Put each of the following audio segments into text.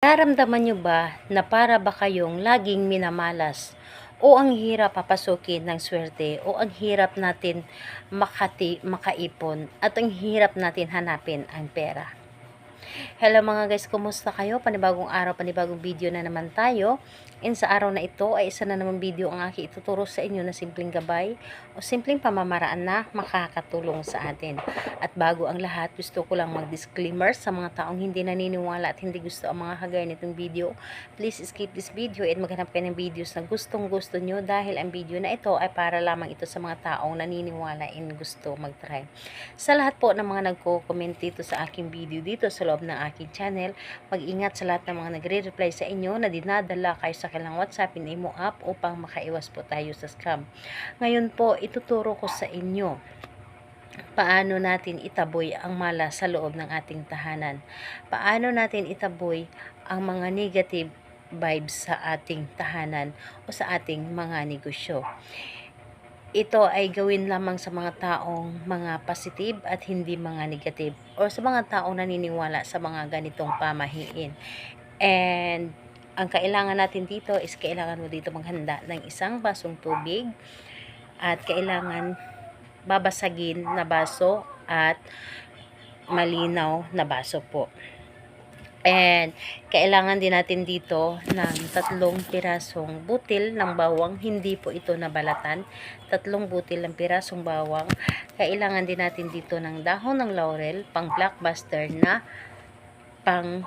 Nararamdaman nyo ba na para ba kayong laging minamalas o ang hirap papasukin ng swerte o ang hirap natin makaipon at ang hirap natin hanapin ang pera? Hello mga guys, kumusta kayo? Panibagong araw, panibagong video na naman tayo. And sa araw na ito ay isa na naman video ang aking ituturo sa inyo na simpleng gabay o simpleng pamamaraan na makakatulong sa atin. At bago ang lahat, gusto ko lang mag-disclaimer sa mga taong hindi naniniwala at hindi gusto ang mga kagaya nitong video. Please skip this video at maghanap kayo ng videos na gustong gusto nyo dahil ang video na ito ay para lamang ito sa mga taong naniniwala and gusto mag-try. Sa lahat po ng mga nagko-comment dito sa aking video dito sa loob ng aking channel, mag-ingat sa lahat ng mga nagre-reply sa inyo na dinadala kayo sa kanilang WhatsApp and Imo app upang makaiwas po tayo sa scam. Ngayon po, ituturo ko sa inyo paano natin itaboy ang malas sa loob ng ating tahanan. Paano natin itaboy ang mga negative vibes sa ating tahanan o sa ating mga negosyo. Ito ay gawin lamang sa mga taong mga positive at hindi mga negative o sa mga taong naniniwala sa mga ganitong pamahiin. And ang kailangan natin dito is kailangan mo dito maghanda ng isang basong tubig at kailangan babasagin na baso at malinaw na baso po. And kailangan din natin dito ng 3 pirasong butil ng bawang, hindi po ito nabalatan. 3 butil ng pirasong bawang. Kailangan din natin dito ng dahon ng laurel, pang blockbuster na pang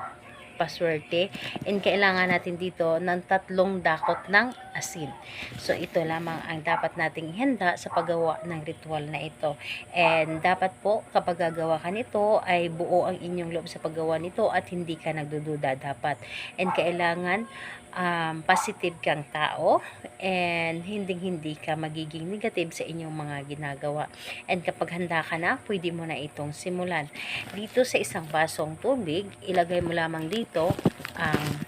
paswerte. And kailangan natin dito ng 3 dakot ng asin. So ito lamang ang dapat nating ihanda sa paggawa ng ritual na ito. And dapat po kapag gagawa ka nito ay buo ang inyong loob sa paggawa nito at hindi ka nagdududa dapat. And kailangan positive kang tao and hindi ka magiging negative sa inyong mga ginagawa. And kapag handa ka na, pwede mo na itong simulan. Dito sa isang basong tubig, ilagay mo lamang dito ang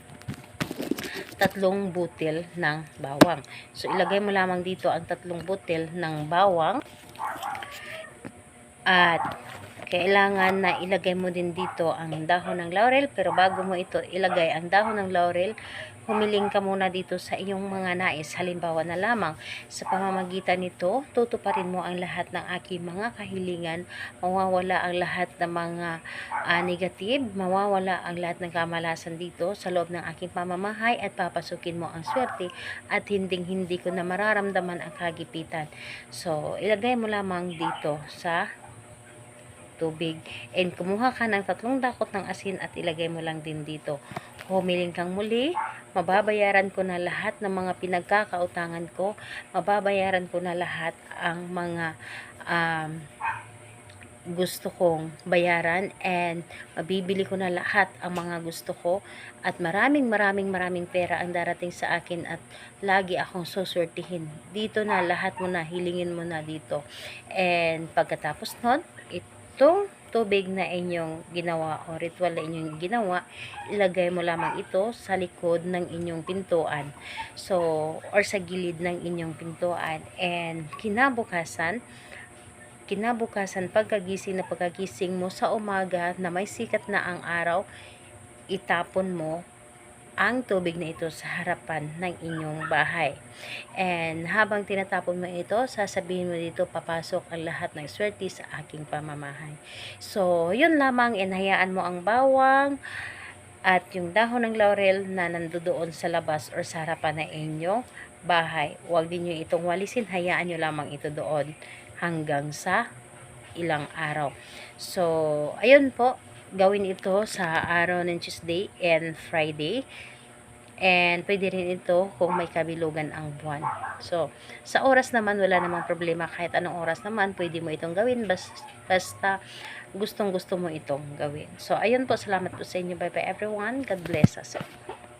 3 butil ng bawang. So ilagay mo lamang dito ang 3 butil ng bawang at kailangan na ilagay mo din dito ang dahon ng laurel, pero bago mo ito ilagay ang dahon ng laurel, humiling ka muna dito sa iyong mga nais. Halimbawa na lamang, sa pamamagitan nito, tutuparin mo ang lahat ng aking mga kahilingan, mawawala ang lahat ng mga negative, mawawala ang lahat ng kamalasan dito sa loob ng aking pamamahay at papasukin mo ang swerte at hindi ko na mararamdaman ang kagipitan. So, ilagay mo lamang dito sa tubig and kumuha ka ng 3 dakot ng asin at ilagay mo lang din dito. Humiling kang muli, mababayaran ko na lahat ng mga pinagkakautangan ko, mababayaran ko na lahat ang mga gusto kong bayaran and mabibili ko na lahat ang mga gusto ko at maraming pera ang darating sa akin at lagi akong suswertihin. Dito na lahat mo na, hilingin mo na dito. And pagkatapos nun, itong tubig na inyong ginawa o ritual na inyong ginawa, ilagay mo lamang ito sa likod ng inyong pintuan. So, or sa gilid ng inyong pintuan. And kinabukasan pagkagising mo sa umaga na may sikat na ang araw, itapon mo ang tubig na ito sa harapan ng inyong bahay. And habang tinatapon mo ito, sasabihin mo dito, papasok ang lahat ng swerte sa aking pamamahay. So, yun lamang, inhayaan mo ang bawang at yung dahon ng laurel na nandoon sa labas or sa harapan ng inyong bahay. Huwag din nyo itong walisin, hayaan nyo lamang ito doon hanggang sa ilang araw. So, ayun po, gawin ito sa araw ng Tuesday and Friday. And pwede rin ito kung may kabilugan ang buwan. So, sa oras naman, wala namang problema. Kahit anong oras naman, pwede mo itong gawin. Basta gustong gusto mo itong gawin. So, ayun po. Salamat po sa inyo. Bye bye everyone. God bless us.